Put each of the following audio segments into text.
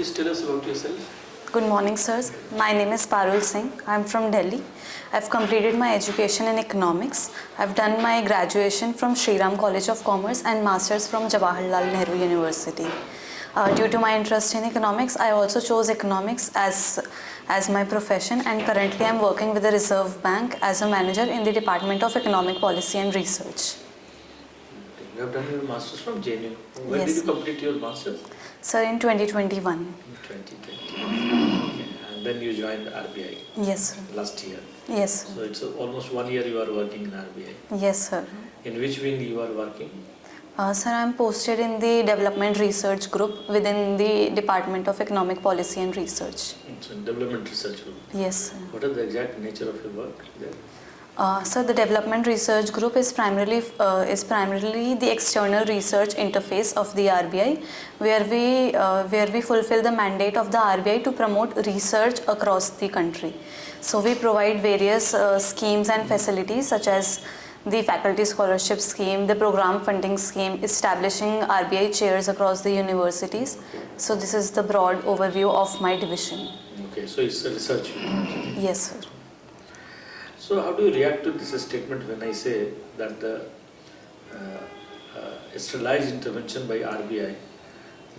please tell us about yourself? Good morning, sirs. My name is PARUL Singh. I'm from Delhi. I've completed my education in economics. I've done my graduation from Sri Ram College of Commerce and masters from Jawaharlal Nehru University. Due to my interest in economics, I also chose economics as my profession, and currently I'm working with the Reserve Bank as a manager in the Department of Economic Policy and Research. You have done your masters from JNU. When Yes. did you complete your masters? Sir, in 2021. In 2020. Okay. And then you joined RBI Yes, sir. last year. Yes, sir. So it's almost 1 year you are working in RBI. Yes, sir. In which wing you are working? Sir, I'm posted in the Development Research Group within the Department of Economic Policy and Research. It's a development research group. Yes, sir. What is the exact nature of your work there? Sir, the Development Research Group is primarily the external research interface of the RBI, where we fulfill the mandate of the RBI to promote research across the country. So we provide various schemes and facilities such as the faculty scholarship scheme, the program funding scheme, establishing RBI chairs across the universities. So this is the broad overview of my division. Okay, so it's a research unit. Yes, sir. So how do you react to this statement when I say that the sterilized intervention by RBI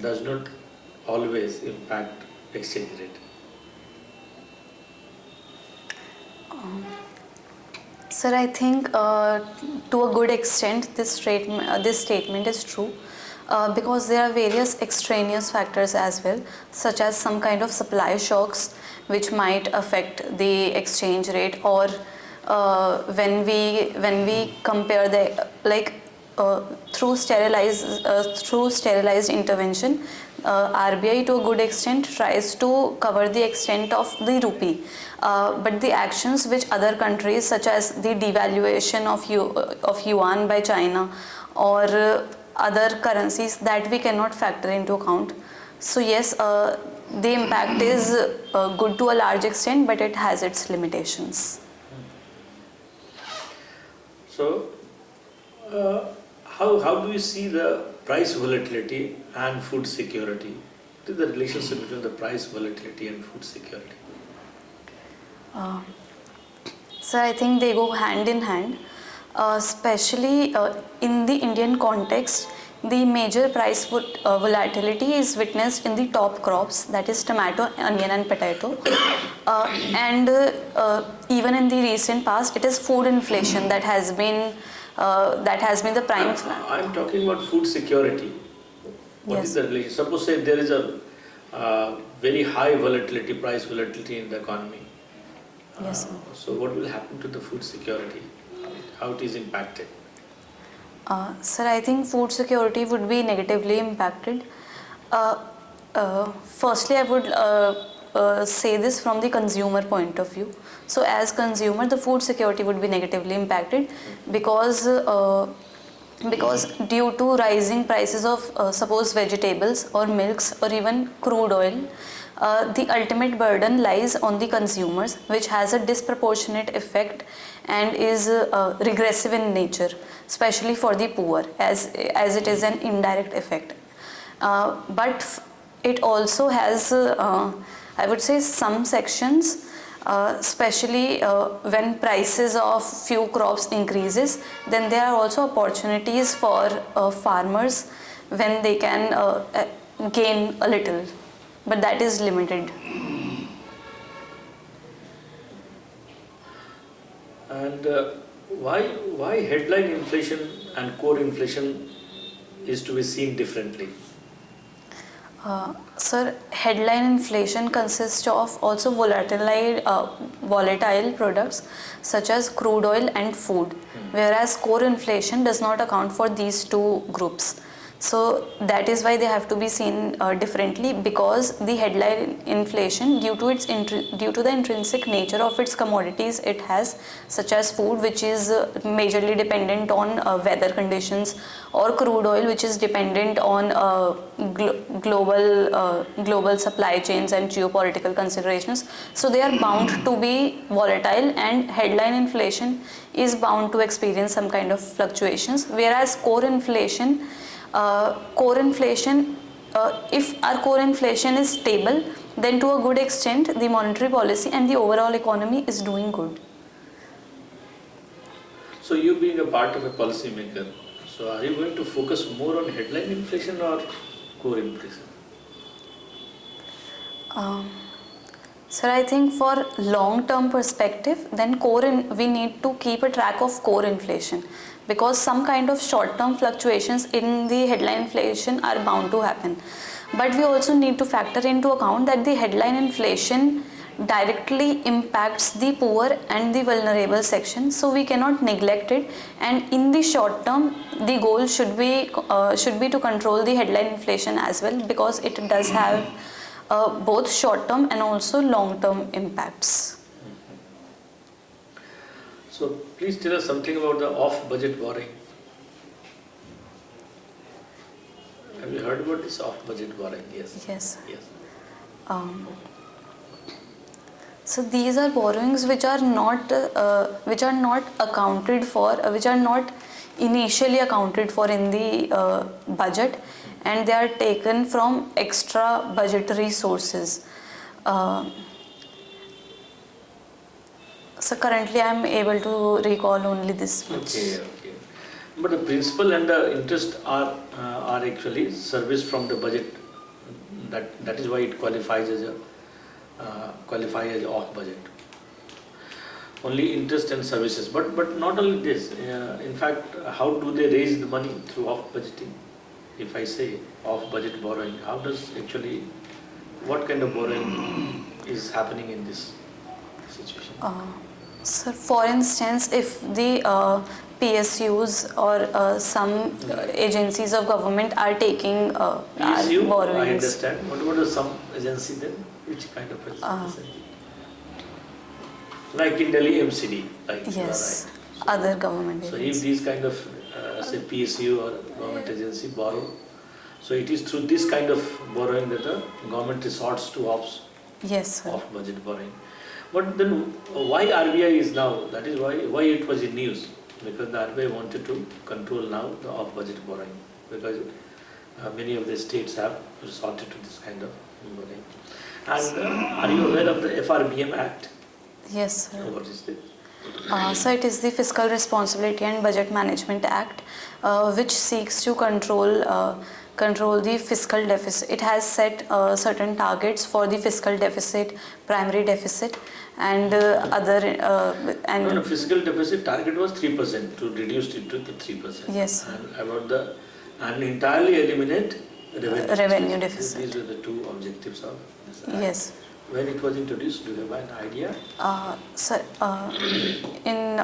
does not always impact exchange rate? Sir, I think to a good extent this statement is true because there are various extraneous factors as well, such as some kind of supply shocks which might affect the exchange rate, or when we compare through sterilized intervention, RBI to a good extent tries to cover the extent of the rupee, but the actions which other countries, such as the devaluation of yuan by China or other currencies, that we cannot factor into account. So yes, the impact is good to a large extent, but it has its limitations. So how do you see the price volatility and food security? What is the relationship between the price volatility and food security? So I think they go hand in hand, especially in the Indian context. The major price volatility is witnessed in the top crops, that is tomato, onion and potato, and even in the recent past it is food inflation that has been the prime. I'm talking about food security. What is the relation? Suppose say there is a very high volatility, price volatility in the economy. Yes, sir. So what will happen to the food security? How it is impacted? Sir, I think food security would be negatively impacted. Firstly, I would say this from the consumer point of view. So as consumer, the food security would be negatively impacted because due to rising prices of suppose vegetables or milks or even crude oil, the ultimate burden lies on the consumers, which has a disproportionate effect and is regressive in nature, especially for the poor, as it is an indirect effect. But it also has, I would say, some sections, especially when prices of few crops increases, then there are also opportunities for farmers when they can gain a little, but that is limited. And why headline inflation and core inflation is to be seen differently? Sir, headline inflation consists of also volatile products such as crude oil and food, whereas core inflation does not account for these two groups. So that is why they have to be seen differently, because the headline inflation, due to the intrinsic nature of its commodities it has, such as food, which is majorly dependent on weather conditions, or crude oil, which is dependent on global supply chains and geopolitical considerations. So they are bound to be volatile, and headline inflation is bound to experience some kind of fluctuations, whereas core inflation if our core inflation is stable, then to a good extent the monetary policy and the overall economy is doing good. So you being a part of a policy maker, so are you going to focus more on headline inflation or core inflation? Sir, I think for long-term perspective, then we need to keep a track of core inflation, because some kind of short-term fluctuations in the headline inflation are bound to happen. But we also need to factor into account that the headline inflation directly impacts the poor and the vulnerable section, so we cannot neglect it. And in the short term, the goal should be to control the headline inflation as well, because it does have both short-term and also long-term impacts. So please tell us something about the off-budget borrowing. Have you heard about this off-budget borrowing? Yes. Yes. Yes. So these are borrowings which are not accounted for, which are not initially accounted for in the budget, and they are taken from extra budgetary sources. So currently I am able to recall only this much. Okay. But the principal and the interest are actually serviced from the budget. That is why it qualifies as off budget. Only interest and services, but not only this. In fact, how do they raise the money through off budgeting? If I say off budget borrowing, how does actually, what kind of borrowing is happening in this situation? So for instance, if the PSUs or some agencies of government are taking PSU, borrowings. I understand. What about some agency then? Which kind of agency? Like in Delhi MCD, like yes, right. Other government So agencies. if these kind of say PSU or government agency borrow, so it is through this kind of borrowing that the government resorts to off budget borrowing. But then why RBI is now, that is why it was in news, because the RBI wanted to control now the off budget borrowing, because many of the states have resorted to this kind of borrowing. And are you aware of the FRBM Act? Yes, sir. So what is this? So it is the Fiscal Responsibility and Budget Management Act, which seeks to control the fiscal deficit. It has set certain targets for the fiscal deficit, primary deficit, and other. No, fiscal deficit target was 3%, to reduce it to the 3%. Yes. And entirely eliminate revenue deficit. These were the two objectives of this act. Yes. When it was introduced, do you have an idea? Sir, in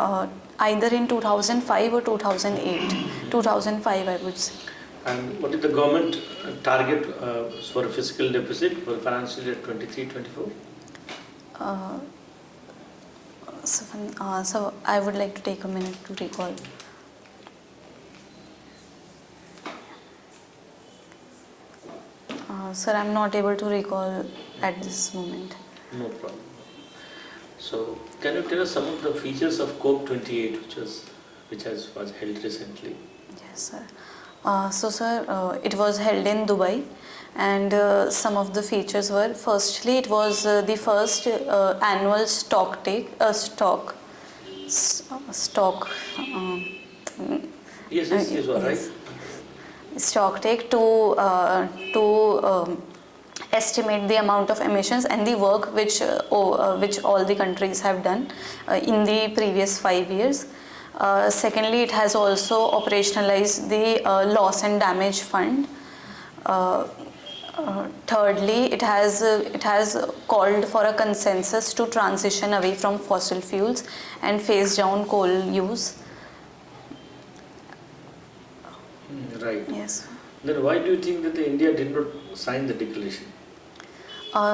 either in 2005 or 2008. 2005, I would say. And what is the government target for fiscal deficit for financial year 23-24? So I would like to take a minute to recall. Sir, I'm not able to recall at this moment. No problem. So, can you tell us some of the features of COP28, which was held recently? Yes, sir. So, sir, it was held in Dubai, and some of the features were: firstly, it was the first annual stock take. Yes, all right. Stock take to estimate the amount of emissions and the work which all the countries have done in the previous 5 years. Secondly, it has also operationalized the loss and damage fund. Thirdly, it has called for a consensus to transition away from fossil fuels and phase down coal use. Right. Yes. Then why do you think that India did not sign the declaration?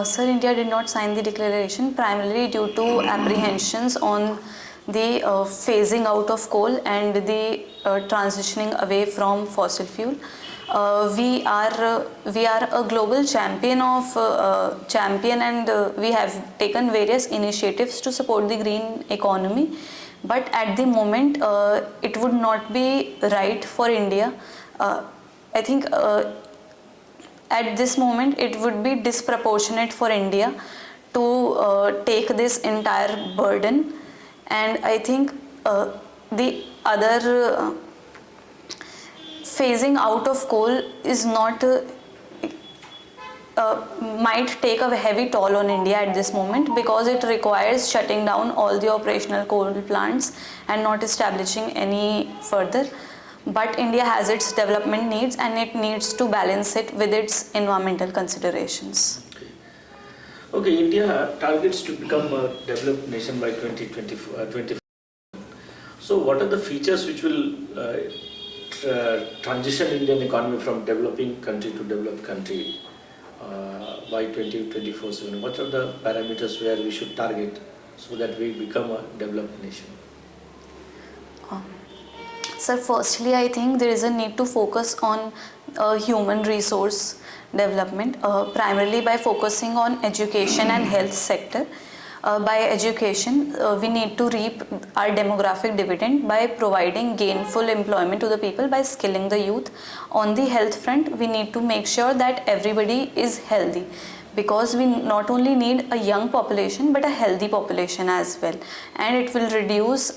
Sir, India did not sign the declaration primarily due to apprehensions on the phasing out of coal and the transitioning away from fossil fuel. We are a global champion and we have taken various initiatives to support the green economy. But at the moment, it would not be right for India. I think at this moment it would be disproportionate for India to take this entire burden, and I think the other phasing out of coal is not might take a heavy toll on India at this moment, because it requires shutting down all the operational coal plants and not establishing any further. But India has its development needs and it needs to balance it with its environmental considerations. Okay, India targets to become a developed nation by 2024. So what are the features which will transition Indian economy from developing country to developed country by 2024-7? What are the parameters where we should target so that we become a developed nation? Sir, firstly, I think there is a need to focus on human resource development, primarily by focusing on education and health sector. By education, we need to reap our demographic dividend by providing gainful employment to the people, by skilling the youth. On the health front, we need to make sure that everybody is healthy, because we not only need a young population but a healthy population as well, and it will reduce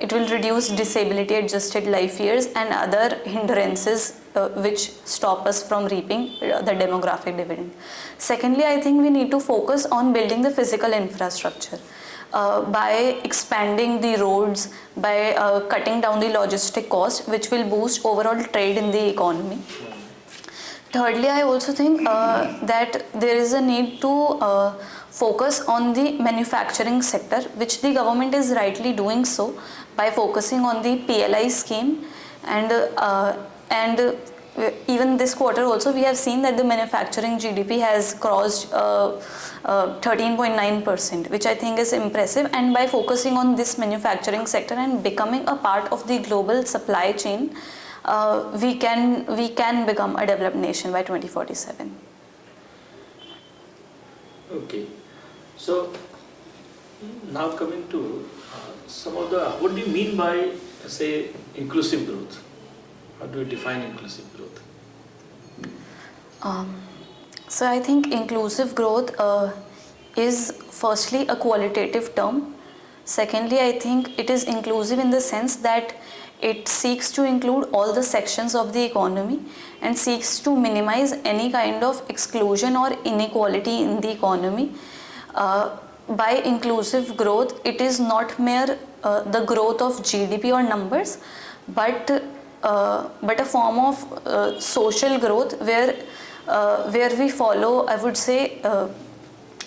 it will reduce disability adjusted life years and other hindrances which stop us from reaping the demographic dividend. Secondly, I think we need to focus on building the physical infrastructure by expanding the roads, by cutting down the logistic cost, which will boost overall trade in the economy. Thirdly, I also think that there is a need to focus on the manufacturing sector, which the government is rightly doing so by focusing on the PLI scheme, and even this quarter also we have seen that the manufacturing GDP has crossed 13.9%, which I think is impressive. And by focusing on this manufacturing sector and becoming a part of the global supply chain, we can become a developed nation by 2047. Okay, so now coming to some of the, what do you mean by, say, inclusive growth? How do you define inclusive growth? So I think inclusive growth is firstly a qualitative term. Secondly, I think it is inclusive in the sense that it seeks to include all the sections of the economy and seeks to minimize any kind of exclusion or inequality in the economy. By inclusive growth, it is not mere the growth of GDP or numbers, but a form of social growth where we follow, I would say,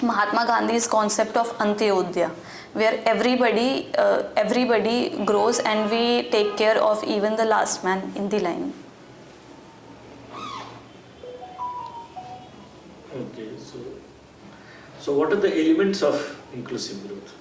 Mahatma Gandhi's concept of Antyodaya, where everybody grows and we take care of even the last man in the line. Okay, so what are the elements of inclusive growth?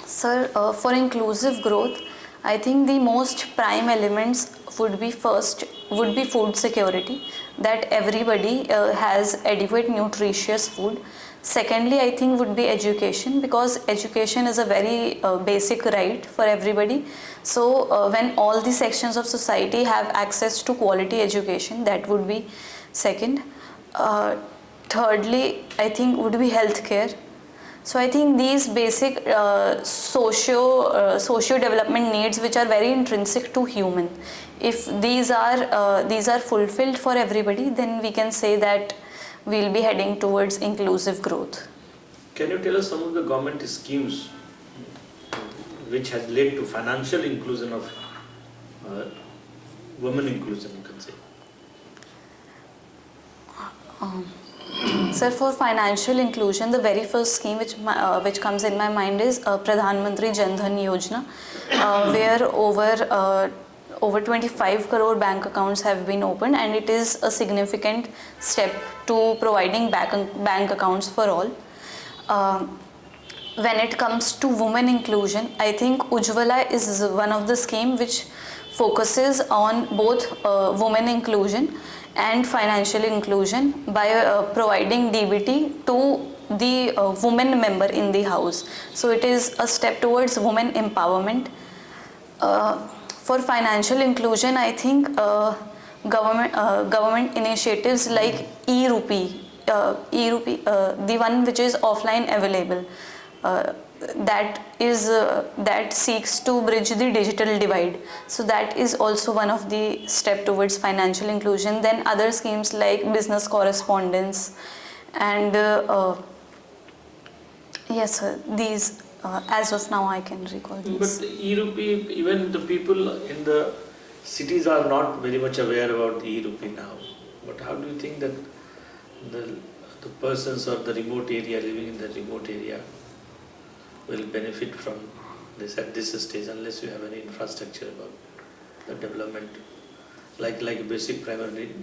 Sir, for inclusive growth, I think the most prime elements would be food security, that everybody has adequate nutritious food. Secondly, I think would be education, because education is a very basic right for everybody. So when all the sections of society have access to quality education, that would be second. Thirdly, I think would be healthcare. So I think these basic socio-development needs, which are very intrinsic to human, if these are fulfilled for everybody, then we can say that we'll be heading towards inclusive growth. Can you tell us some of the government schemes which has led to financial inclusion of women inclusion, you can say? Sir, for financial inclusion, the very first scheme which comes in my mind is Pradhan Mantri Jan Dhan Yojana, where over 25 crore bank accounts have been opened, and it is a significant step to providing bank accounts for all. When it comes to women inclusion, I think Ujjwala is one of the schemes which focuses on both women inclusion and financial inclusion by providing DBT to the woman member in the house. So it is a step towards women empowerment. For financial inclusion, I think government initiatives like e-rupee, the one which is offline available, that seeks to bridge the digital divide. So that is also one of the step towards financial inclusion. Then other schemes like business correspondence and yes, sir, these as of now I can recall these. But e-rupee, even the people in the cities are not very much aware about the e-rupee now. But how do you think that the persons or the remote area, living in the remote area, will benefit from this at this stage, unless you have any infrastructure about the development, like basic primary,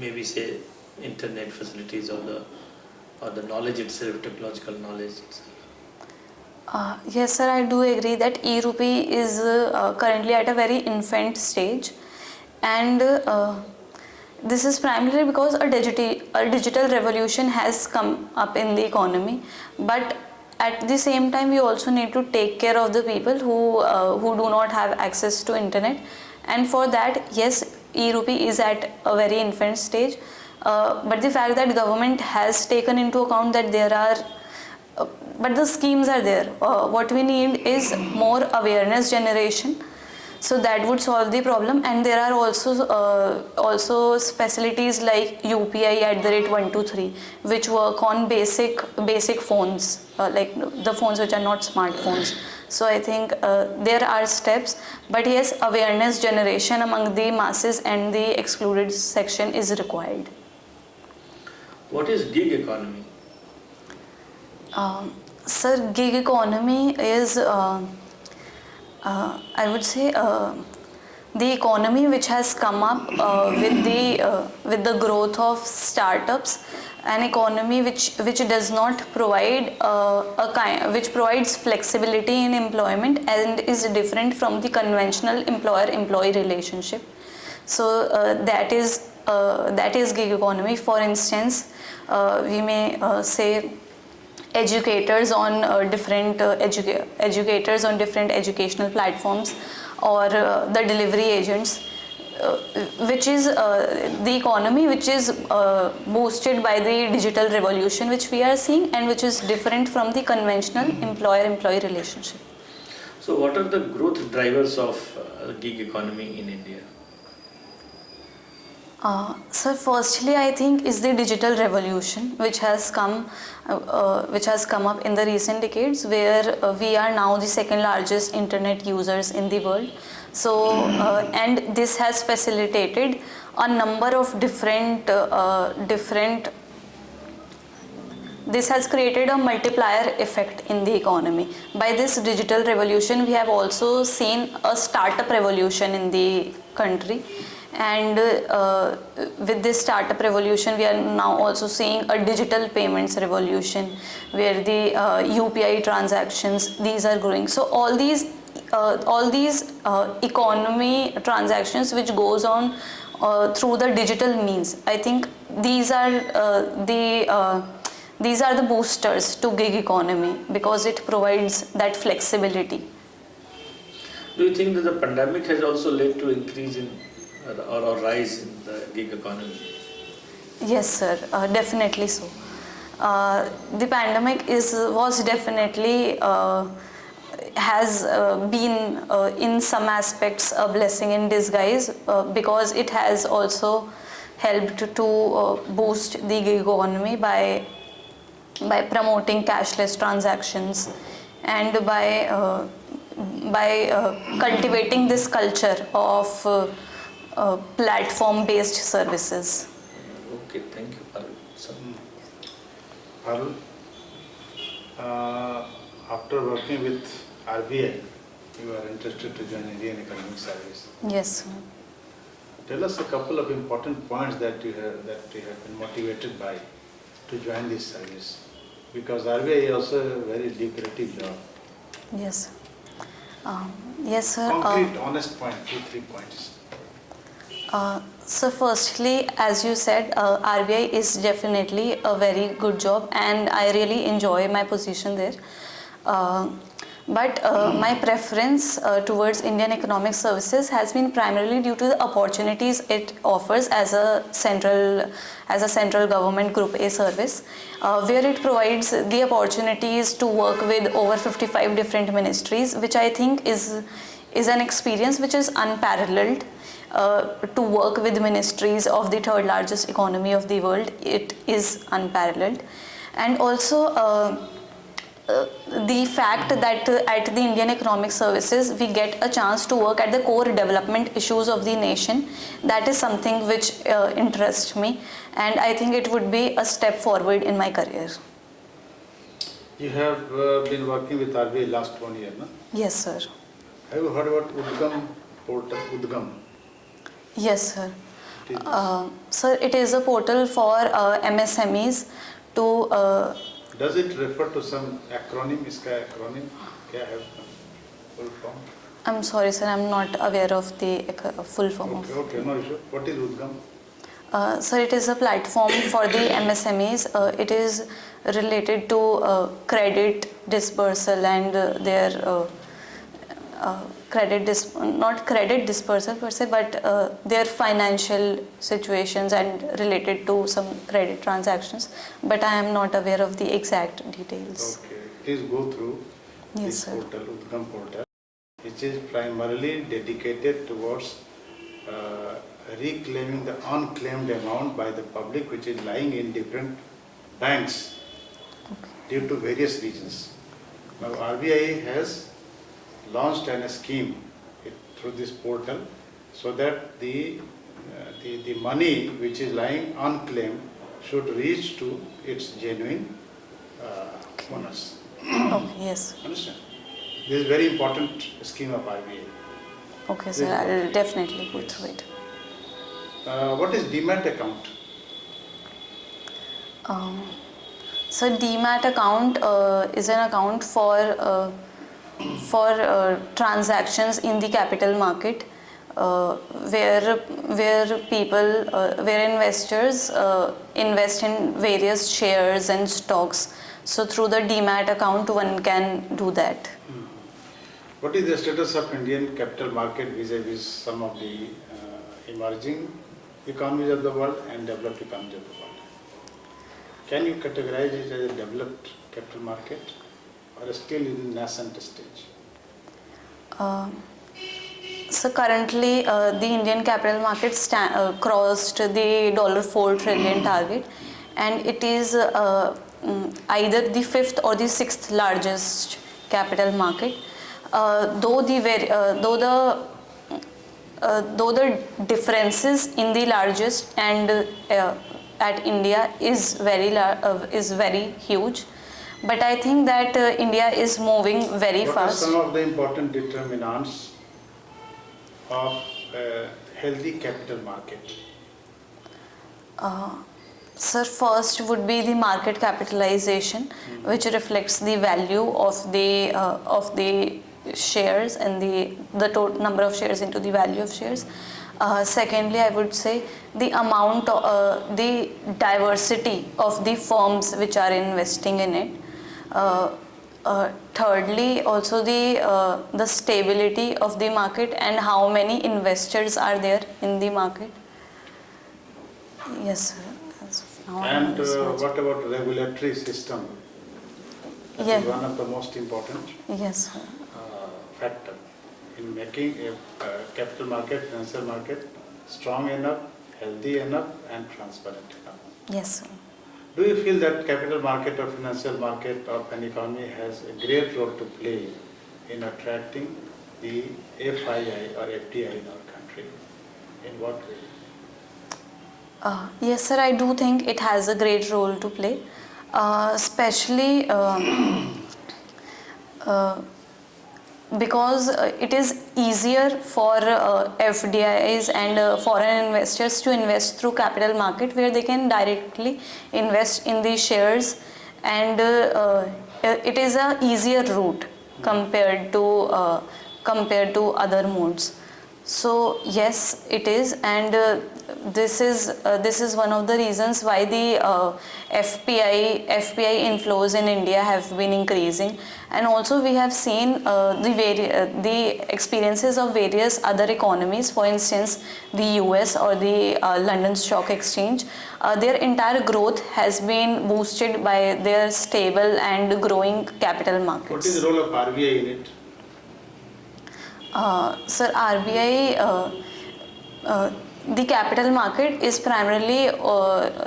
maybe say internet facilities or the knowledge itself, technological knowledge itself? Yes, sir, I do agree that e-rupee is currently at a very infant stage, and this is primarily because a digital revolution has come up in the economy. But at the same time, we also need to take care of the people who do not have access to internet, and for that, yes, e-rupee is at a very infant stage. But the fact that government has taken into account that there are but the schemes are there. What we need is more awareness generation, so that would solve the problem. And there are also facilities like UPI@123, which work on basic phones, like the phones which are not smartphones. So I think there are steps, but yes, awareness generation among the masses and the excluded section is required. What is gig economy? Sir, gig economy is, I would say, the economy which has come up with the growth of startups, an economy which does not provide which provides flexibility in employment and is different from the conventional employer-employee relationship. So that is gig economy. For instance, we may say educators on different educational platforms, or the delivery agents, which is the economy which is boosted by the digital revolution which we are seeing, and which is different from the conventional employer-employee relationship. So what are the growth drivers of gig economy in India? So firstly, I think is the digital revolution which has come up in the recent decades, where we are now the second largest internet users in the world. So and this has facilitated a number of this has created a multiplier effect in the economy. By this digital revolution, we have also seen a startup revolution in the country. And with this startup revolution, we are now also seeing a digital payments revolution, where the UPI transactions, these are growing. So all these economy transactions which goes on through the digital means, I think these are the boosters to gig economy, because it provides that flexibility. Do you think that the pandemic has also led to increase in or rise in the gig economy? Yes, sir, definitely so. The pandemic was definitely has been in some aspects a blessing in disguise, because it has also helped to boost the gig economy by promoting cashless transactions, and by cultivating this culture of platform-based services. Okay, thank you, Parul. Parul, after working with RBI, you are interested to join Indian Economic Service. Yes, sir. Tell us a couple of important points that you have been motivated by to join this service, because RBI is also a very lucrative job. Yes. Yes, sir. Concrete, honest point, 2-3 points. So firstly, as you said, RBI is definitely a very good job, and I really enjoy my position there. But my preference towards Indian economic services has been primarily due to the opportunities it offers as a central government Group A service, where it provides the opportunities to work with over 55 different ministries, which I think is an experience which is unparalleled. To work with ministries of the third largest economy of the world, it is unparalleled. And also the fact that at the Indian Economic Services we get a chance to work at the core development issues of the nation, that is something which interests me, and I think it would be a step forward in my career. You have been working with RBI last 1 year, no? Yes, sir. Have you heard about Udgam portal? Udgam? Yes, sir. Sir, it is a portal for MSMEs to Does it refer to some acronym? Iska acronym? Kya hai full form? I'm sorry, sir, I'm not aware of the full form of. Okay, no issue. What is Udgam? Sir, it is a platform for the MSMEs. It is related to credit dispersal and their not credit dispersal per se, but their financial situations and related to some credit transactions. But I am not aware of the exact details. Okay, please go through Yes, this sir. portal, Udgam portal, which is primarily dedicated towards reclaiming the unclaimed amount by the public, which is lying in different banks due to various reasons. Now RBI has launched a scheme through this portal so that the money which is lying unclaimed should reach to its genuine owners. Okay, yes. Understand? This is very important scheme of RBI. Okay, sir, I will definitely go through it. What is Demat account? So Demat account is an account for transactions in the capital market, where investors invest in various shares and stocks. So through the Demat account one can do that. What is the status of Indian capital market vis-a-vis some of the emerging economies of the world and developed economies of the world? Can you categorize it as a developed capital market or still in nascent stage? So currently the Indian capital market crossed the $4 trillion target, and it is either the 5th or the 6th largest capital market. Though the differences in the largest and at India is very huge, but I think that India is moving very fast. What are some of the important determinants of a healthy capital market? Sir, first would be the market capitalization, which reflects the value of the shares and the total number of shares into the value of shares. Secondly, I would say the amount, the diversity of the firms which are investing in it. Thirdly, also the stability of the market and how many investors are there in the market. Yes, sir. As of now, And what about regulatory system? That Yeah. is one of the most important Yes, sir. factor in making a capital market, financial market strong enough, healthy enough and transparent enough. Yes, sir. Do you feel that capital market or financial market of an economy has a great role to play in attracting the FII or FDI in our country? In what way? Yes, sir, I do think it has a great role to play, especially because it is easier for FDIs and foreign investors to invest through capital market, where they can directly invest in the shares, and it is a easier route compared to other modes. So yes, it is, and this is one of the reasons why the FPI inflows in India have been increasing, and also we have seen the experiences of various other economies. For instance, the US or the London Stock Exchange, their entire growth has been boosted by their stable and growing capital markets. What is the role of RBI in it? Sir, RBI, the capital market is primarily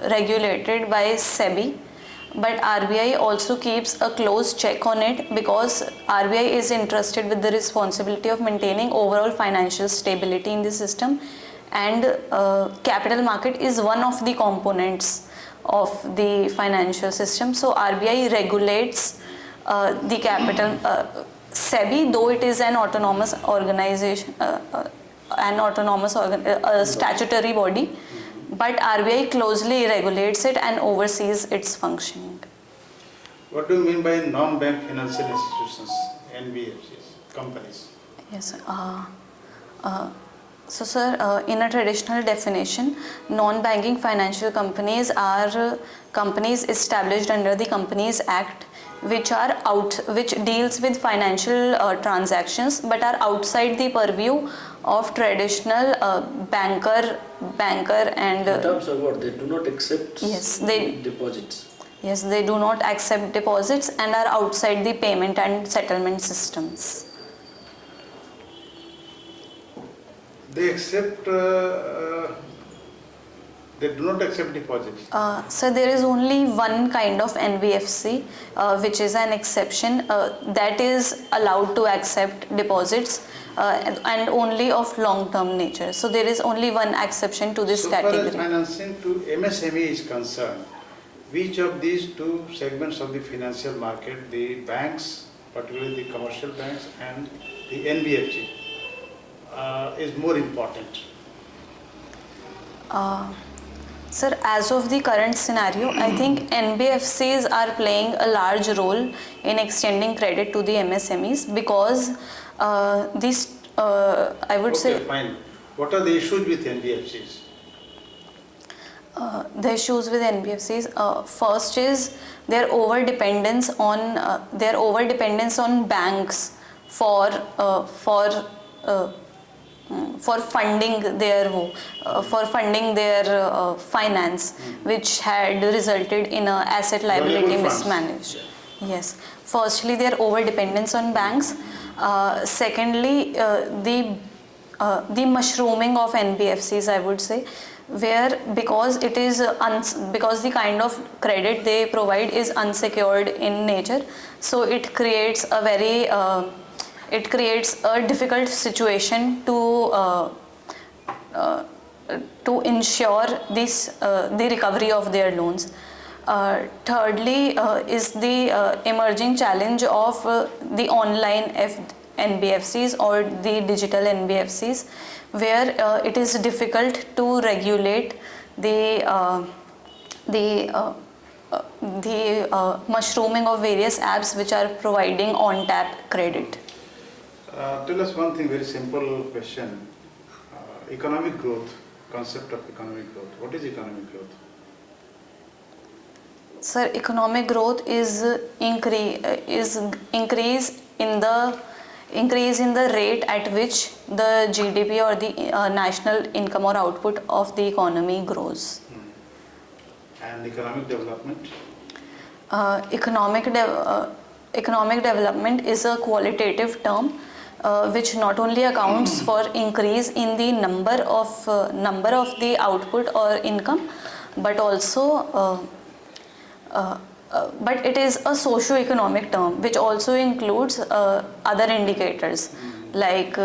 regulated by SEBI, but RBI also keeps a close check on it because RBI is entrusted with the responsibility of maintaining overall financial stability in the system, and capital market is one of the components of the financial system. So RBI regulates the capital. SEBI, though it is an autonomous organization, statutory body, but RBI closely regulates it and oversees its functioning. What do you mean by non-bank financial institutions, NBFCs, companies? Yes, so sir, in a traditional definition, non-banking financial companies are companies established under the Companies Act, which deals with financial transactions but are outside the purview of traditional banker and in terms of what they do not accept deposits. Yes, they do not accept deposits and are outside the payment and settlement systems. They accept. They do not accept deposits. So there is only one kind of NBFC which is an exception that is allowed to accept deposits and only of long-term nature. So there is only one exception to this category. So far as financing to MSME is concerned, which of these two segments of the financial market, the banks, particularly the commercial banks and the NBFC, is more important? Sir, as of the current scenario, I think NBFCs are playing a large role in extending credit to the MSMEs because I would say... Fine. What are the issues with NBFCs? The issues with NBFCs, first is their over dependence on banks for funding their finance, which had resulted in a asset liability mismanagement. Yes. Firstly, their over dependence on banks. Secondly, the mushrooming of NBFCs, I would say, where because the kind of credit they provide is unsecured in nature, so it creates a difficult situation to ensure the recovery of their loans. Thirdly is the emerging challenge of the online NBFCs or the digital NBFCs, where it is difficult to regulate the mushrooming of various apps which are providing on-tap credit. Tell us one thing, very simple question. Economic growth, concept of economic growth. What is economic growth? Sir, economic growth is increase in the rate at which the GDP or the national income or output of the economy grows. And economic development? Economic development is a qualitative term which not only accounts for increase in the number of the output or income, but also but it is a socio-economic term which also includes other indicators like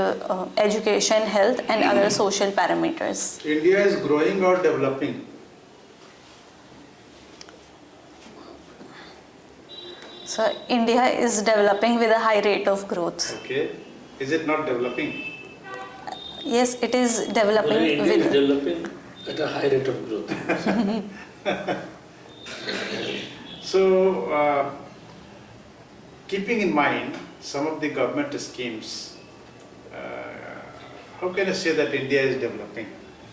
education, health and other social parameters. India is growing or developing? So India is developing with a high rate of growth. Okay. Is it not developing? Yes, it is developing. India is developing at a high rate of growth. So, keeping in mind some of the government schemes, How can I say that India is developing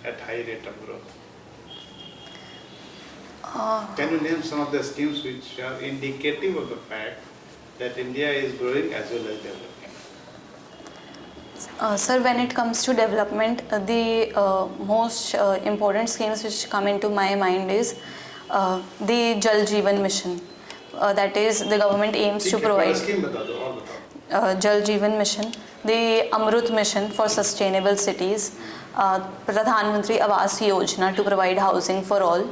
at high rate of growth? Can you name some of the schemes which are indicative of the fact that India is growing as well as developing? Sir, when it comes to development, the most important schemes which come into my mind is the Jal Jeevan Mission. That is, the government aims to provide Jal Jeevan Mission, the Amrut Mission for sustainable cities, Pradhan Mantri Awas Yojana to provide housing for all,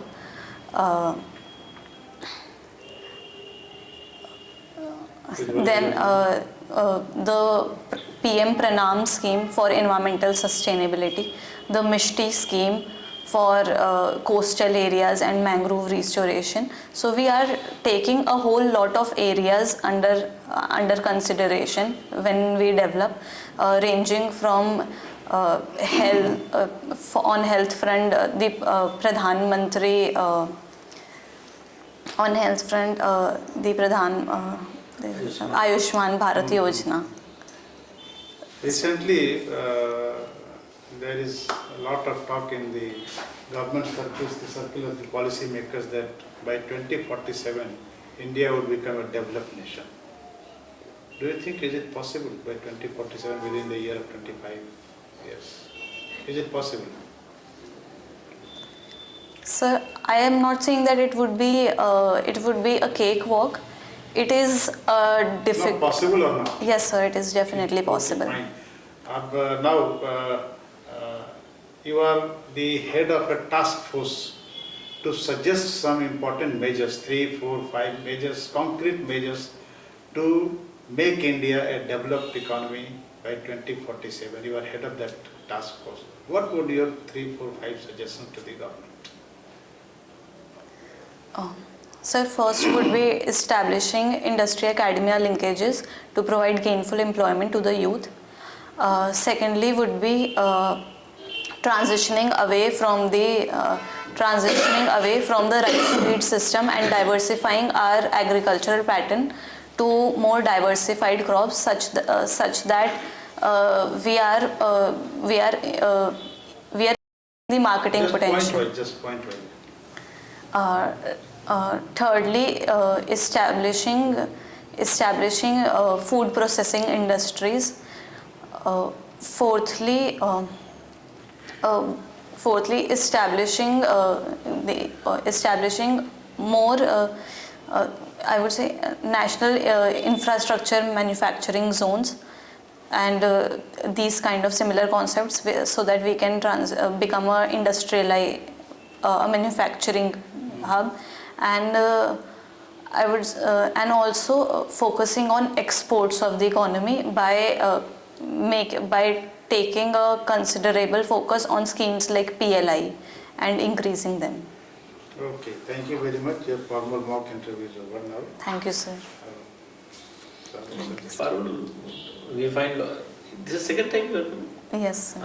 then the PM Pranam scheme for environmental sustainability, the Mishti scheme for coastal areas and mangrove restoration. So we are taking a whole lot of areas under consideration when we develop, ranging from health, on health front, the Pradhan Mantri on health front, the Ayushman Bharat Yojana. Recently, there is a lot of talk in the government circles, the circle of the policy makers, that by 2047, India would become a developed nation. Do you think is it possible by 2047, within the year of 25 years? Is it possible? Sir, I am not saying that it would be a cakewalk. It is difficult. Not possible or not? Yes, sir. It is definitely possible. Fine. Now, you are the head of a task force to suggest some important measures, 3, 4, 5 measures, concrete measures to make India a developed economy by 2047. You are head of that task force. What would your 3, 4, 5 suggestions to the government? So first would be establishing industry-academia linkages to provide gainful employment to the youth. Secondly would be transitioning away from the rice feed system and diversifying our agricultural pattern to more diversified crops, such that we are the marketing potential. Just point right. Thirdly, establishing food processing industries. Fourthly, establishing more, I would say, national infrastructure manufacturing zones, and these kind of similar concepts, so that we can become a manufacturing hub, and and also focusing on exports of the economy by taking a considerable focus on schemes like PLI and increasing them. Okay, thank you very much. Your formal mock interview is over now. Thank you, sir. Parul, we find this is the second time you are coming. Yes, sir.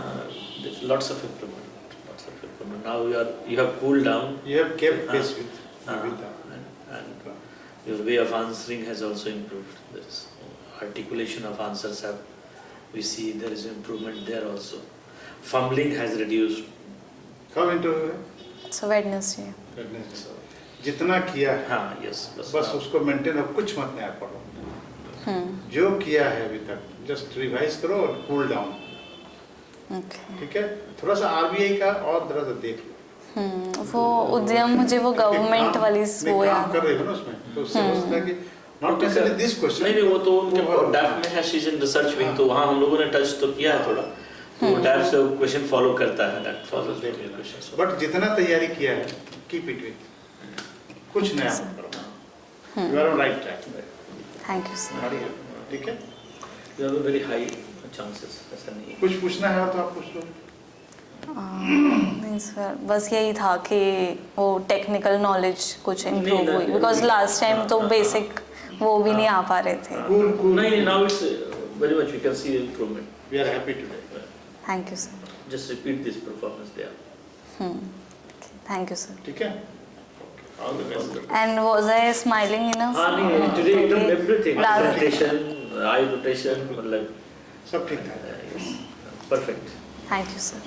There's lots of improvement. Now you have cooled down. You have kept pace with and your way of answering has also improved. There is articulation of answers we see there is improvement there also. Fumbling has reduced. Come into So Wednesday. जितना किया हाँ yes बस उसको maintain अब कुछ मत नया पढ़ो जो किया है अभी तक जस्ट रिवाइज करो और कूल डाउन ठीक है थोड़ा सा आरबीआई का और थोड़ा सा देख लो वो उद्यम मुझे वो गवर्नमेंट वाली वो याद कर रही हो ना उसमें तो उससे हो सकता है कि नॉट नेसेसरली दिस क्वेश्चन नहीं वो तो उनके डैफ में है शीज इन रिसर्च विंग तो वहाँ हम लोगों ने टच तो किया है थोड़ा तो डैफ से क्वेश्चन फॉलो करता है that follows the question but जितना तैयारी किया है कीप इट विद कुछ नया मत करो you are on right track thank you sir ठीक है you have a very high chances ऐसा नहीं कुछ पूछना है तो आप पूछ लो नहीं सर बस यही था कि वो टेक्निकल नॉलेज कुछ इम्प्रूव हुई बिकॉज लास्ट टाइम तो बेसिक वो भी नहीं आ पा रहे थे नहीं now it's very much we can see improvement we are happy today thank you sir just repeat this performance there thank you sir ठीक है all the best and was I smiling enough today एकदम everything presentation eye rotation मतलब सब ठीक था perfect Thank you, sir.